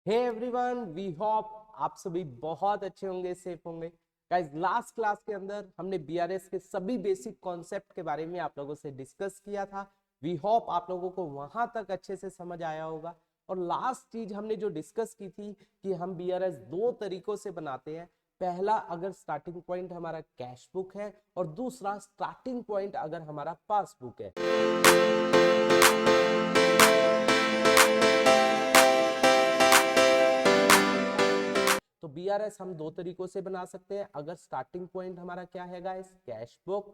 Hey everyone, we hope आप सभी बहुत अच्छे होंगे, सेफ होंगे। गाइस, लास्ट क्लास के अंदर हमने बीआरएस के सभी बेसिक कॉन्सेप्ट के बारे में आप लोगों से डिस्कस किया था। वी होप आप लोगों को वहां तक अच्छे से समझ आया होगा। और लास्ट चीज हमने जो डिस्कस की थी कि हम बीआरएस दो तरीकों से बनाते हैं। पहला, अगर स्टार्टिंग पॉइंट हमारा कैश बुक है, और दूसरा स्टार्टिंग पॉइंट अगर हमारा पासबुक है। तो बीआरएस हम दो तरीकों से बना सकते हैं। अगर स्टार्टिंग पॉइंट हमारा क्या है गाइस, कैश बुक,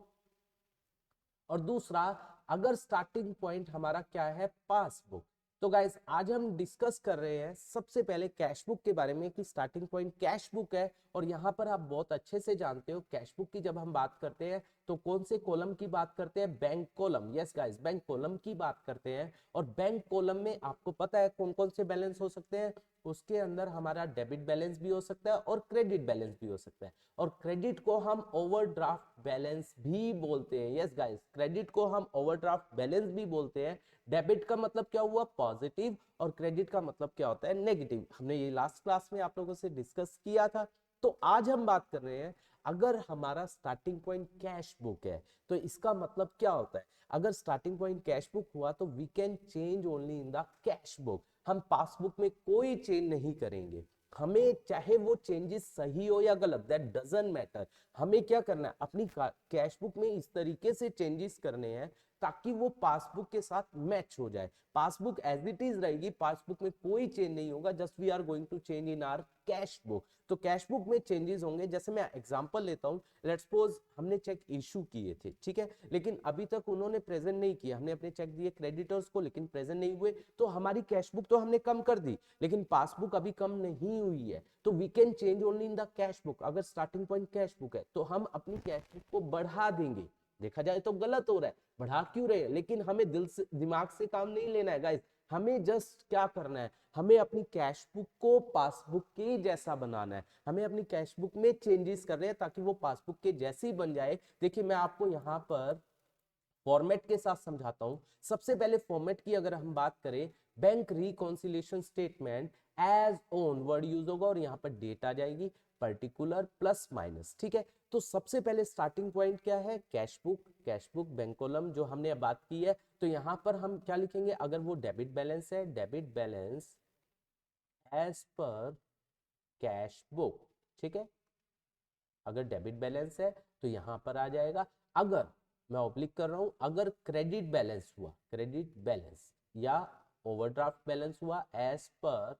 और दूसरा अगर स्टार्टिंग पॉइंट हमारा क्या है, पासबुक। तो गाइस, आज हम डिस्कस कर रहे हैं सबसे पहले कैश बुक के बारे में कि स्टार्टिंग पॉइंट कैश बुक है। और यहाँ पर आप बहुत अच्छे से जानते हो कैश बुक की जब हम बात करते हैं तो कौन से कॉलम की बात करते हैं, bank column. Yes guys, bank column की बात करते हैं। और बैंक कॉलम में आपको पता है कौन कौन से बैलेंस हो सकते हैं। उसके अंदर हमारा डेबिट बैलेंस भी हो सकता है और क्रेडिट बैलेंस भी हो सकता है। और क्रेडिट को हम ओवरड्राफ्ट बैलेंस भी बोलते हैं। यस गाइस, क्रेडिट को हम ओवरड्राफ्ट बैलेंस भी बोलते हैं। डेबिट का मतलब क्या हुआ, पॉजिटिव, और क्रेडिट का मतलब क्या होता है, नेगेटिव। हमने ये लास्ट क्लास में आप लोगों से डिस्कस किया था। तो आज हम बात कर रहे हैं, अगर हमारा स्टार्टिंग पॉइंट कैश बुक है तो इसका मतलब क्या होता है। अगर स्टार्टिंग पॉइंट कैश बुक हुआ तो we can change only in the cash book. हम पासबुक में कोई चेंज नहीं करेंगे। हमें चाहे वो चेंजेस सही हो या गलत, दैट डजंट मैटर। हमें क्या करना है, अपनी कैश बुक में इस तरीके से चेंजेस करने हैं ताकि वो पासबुक के साथ मैच हो जाए। पासबुक एज इट इज रहेगी, पासबुक में कोई चेंज नहीं होगा, just we are going to change in our cash book. तो कैश बुक में चेंजेस होंगे। जैसे मैं एग्जांपल लेता हूं, लेट्स सपोज हमने चेक इशू किए थे, ठीक है, लेकिन अभी तक उन्होंने प्रेजेंट नहीं किया। हमने अपने चेक दिए क्रेडिटर्स को लेकिन प्रेजेंट नहीं हुए, तो हमारी कैश बुक तो हमने कम कर दी लेकिन पासबुक अभी कम नहीं हुई है। तो we can change only in the cash book. अगर स्टार्टिंग पॉइंट कैश बुक है तो हम अपनी कैश बुक को बढ़ा देंगे। देखा जाए तो गलत हो रहा है, बढ़ा क्यों रहे हैं, लेकिन हमें दिल से दिमाग से काम नहीं लेना है गाइस। हमें जस्ट क्या करना है, हमें अपनी कैश बुक को पासबुक के जैसा बनाना है। हमें अपनी कैश बुक में चेंजेस कर रहे हैं ताकि वो पासबुक के जैसी बन जाए। देखिए, मैं आपको यहाँ पर फॉर्मेट के साथ समझाता हूं। सबसे पहले फॉर्मेट की अगर हम बात करें, bank reconciliation statement, as one word use होगा और यहाँ पर डेट आ जाएगी, पर्टिकुलर प्लस माइनस, ठीक है। तो सबसे पहले स्टार्टिंग पॉइंट क्या है, cash book. Cash book bank column जो हमने बात की है, तो यहाँ पर हम क्या लिखेंगे, अगर वो डेबिट बैलेंस है, डेबिट बैलेंस एज पर कैश बुक, ठीक है। अगर डेबिट बैलेंस है तो यहां पर आ जाएगा। अगर मैं ऑब्लिक कर रहा हूं, अगर क्रेडिट बैलेंस हुआ, क्रेडिट बैलेंस या ओवरड्राफ्ट बैलेंस हुआ एज पर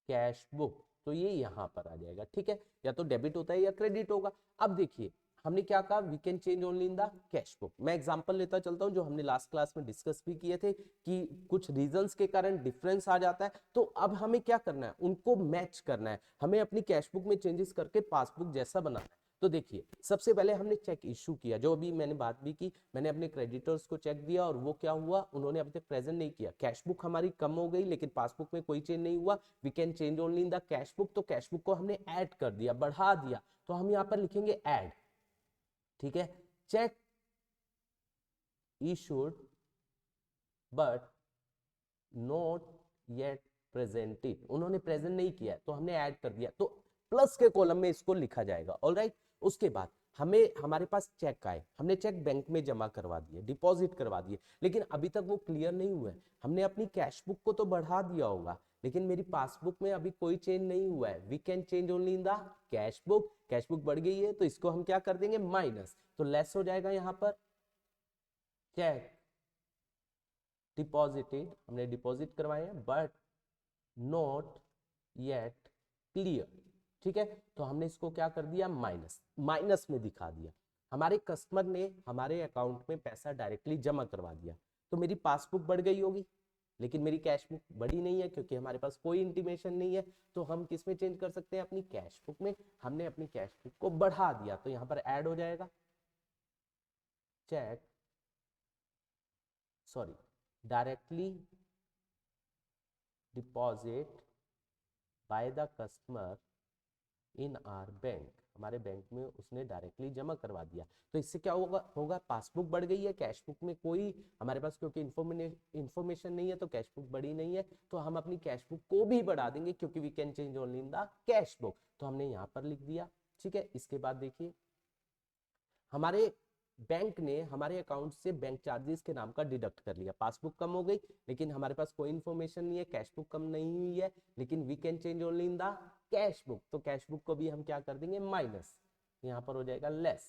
कैश बुक, तो ये यहां पर आ जाएगा, ठीक है। या तो डेबिट होता है या क्रेडिट होगा। अब देखिए, हमने क्या कहा, we can change only in the cash book. मैं एग्जांपल लेता चलता हूं जो हमने लास्ट क्लास में डिस्कस भी किए थे कि कुछ रीजंस के कारण डिफरेंस आ जाता है। तो अब हमें क्या करना है, उनको मैच करना है। हमें अपनी कैश बुक में चेंजेस करके पासबुक जैसा बनाना है। तो देखिए, सबसे पहले हमने चेक इशू किया, जो अभी मैंने बात भी की। मैंने अपने क्रेडिटर्स को चेक दिया और वो क्या हुआ, उन्होंने अभी तक प्रेजेंट नहीं किया। कैश बुक हमारी कम हो गई लेकिन पासबुक में कोई चेंज नहीं हुआ। We can change only in the cash book. तो कैश बुक को हमने ऐड कर दिया, बढ़ा दिया। तो हम यहाँ पर लिखेंगे ऐड, ठीक है। Check issued but not yet presented, उन्होंने प्रेजेंट नहीं किया तो हमने ऐड कर दिया, तो प्लस के कॉलम में इसको लिखा जाएगा। ऑलराइट। उसके बाद हमें, हमारे पास चेक आए, हमने चेक बैंक में जमा करवा दिए, डिपॉजिट करवा दिए, लेकिन अभी तक वो क्लियर नहीं हुआ है। हमने अपनी कैश बुक को तो बढ़ा दिया होगा लेकिन मेरी पासबुक में अभी कोई चेंज नहीं हुआ है। We can change only in the cash book. Cash book बढ़ गई है तो इसको हम क्या कर देंगे, माइनस, तो लेस हो जाएगा। यहाँ पर चेक डिपॉजिटेड, हमने डिपॉजिट करवाए हैं बट नॉट येट क्लियर, ठीक है। तो हमने इसको क्या कर दिया, माइनस, माइनस में दिखा दिया। हमारे कस्टमर ने हमारे अकाउंट में पैसा डायरेक्टली जमा करवा दिया, तो मेरी पासबुक बढ़ गई होगी लेकिन मेरी कैश बुक बढ़ी नहीं है क्योंकि हमारे पास कोई इंटीमेशन नहीं है। तो हम किस में चेंज कर सकते हैं, अपनी कैश बुक में। हमने अपनी कैश बुक को बढ़ा दिया तो यहाँ पर ऐड हो जाएगा, cheque, sorry, directly deposit by the customer in our bank, हमारे बैंक में उसने डायरेक्टली जमा करवा दिया। तो इससे क्या होगा पासबुक बढ़ गई है, कैश बुक में कोई हमारे पास क्योंकि इंफॉर्मेशन नहीं है तो कैश बुक बढ़ी नहीं है, तो हम अपनी कैश बुक को भी बढ़ा देंगे क्योंकि we can change only in the cash book, तो हमने यहाँ पर लिख दिया। ठीक है, इसके बाद देखिए हमारे बैंक ने हमारे अकाउंट से बैंक चार्जेस के नाम का डिडक्ट कर लिया, पासबुक कम हो गई लेकिन हमारे पास कोई इन्फॉर्मेशन नहीं है, कैश बुक कम नहीं हुई है, लेकिन we can change only in the cash book, तो कैश बुक को भी हम क्या कर देंगे माइनस, यहाँ पर हो जाएगा लेस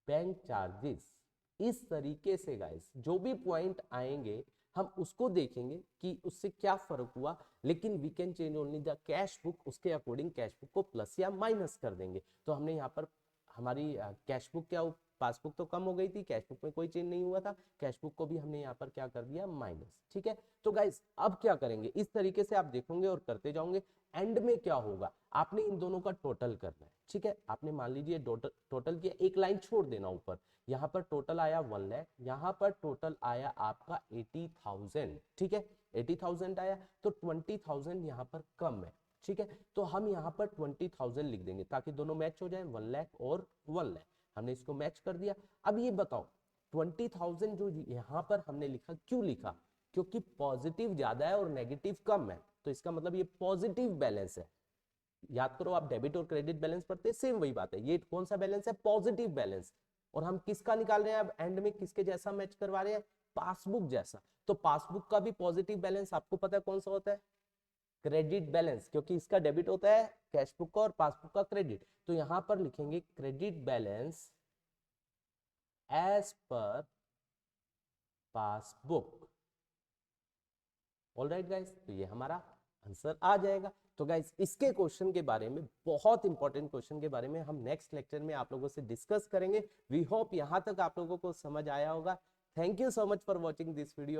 बैंक चार्जेस। इस तरीके से गाइस जो भी पॉइंट आएंगे हम उसको देखेंगे कि उससे क्या फर्क हुआ, लेकिन we can change only the cash book, उसके अकॉर्डिंग कैश बुक को प्लस या माइनस कर देंगे। तो हमने यहाँ पर हमारी कैश बुक क्या पासबुक तो कम हो गई थी, कैश बुक में कोई चेंज नहीं हुआ था, कैश बुक को भी हमने यहाँ पर क्या कर दिया माइनस। ठीक है, तो गाइस अब क्या करेंगे, इस तरीके से आप देखोगे और करते जाओगे, एंड में क्या होगा आपने इन दोनों का टोटल करना है। ठीक है, आपने मान लीजिए टोटल किया, एक लाइन छोड़ देना ऊपर, यहाँ पर टोटल आया 1 लाख, यहाँ पर टोटल आया आपका 80,000। ठीक है, 80,000 आया तो 20,000 यहाँ पर कम है। ठीक है, तो हम यहाँ पर 20,000 लिख देंगे ताकि दोनों मैच हो जाए, 1 लाख और 1 लाख, हमने इसको मैच कर दिया। अब ये बताओ 20,000 जो यहाँ पर हमने लिखा, क्यों लिखा, क्योंकि पॉजिटिव ज्यादा है और नेगेटिव कम है, तो इसका मतलब ये पॉजिटिव बैलेंस है। याद करो आप डेबिट और क्रेडिट बैलेंस पढ़ते हैं, सेम वही बात है, ये कौन सा बैलेंस है, पॉजिटिव बैलेंस। और हम किसका निकाल रहे हैं अब एंड में, किसके जैसा मैच करवा रहे हैं, पासबुक जैसा। तो पासबुक का भी पॉजिटिव बैलेंस आपको पता है कौन सा होता है, क्रेडिट बैलेंस, क्योंकि इसका डेबिट होता है कैश बुक का और पासबुक का क्रेडिट। तो यहां पर लिखेंगे credit balance as per passbook. Alright guys, तो ये हमारा आंसर आ जाएगा। तो गाइस इसके क्वेश्चन के बारे में, बहुत इंपॉर्टेंट क्वेश्चन के बारे में हम नेक्स्ट लेक्चर में आप लोगों से डिस्कस करेंगे। वी होप यहां तक आप लोगों को समझ आया होगा। Thank you so much for watching this video.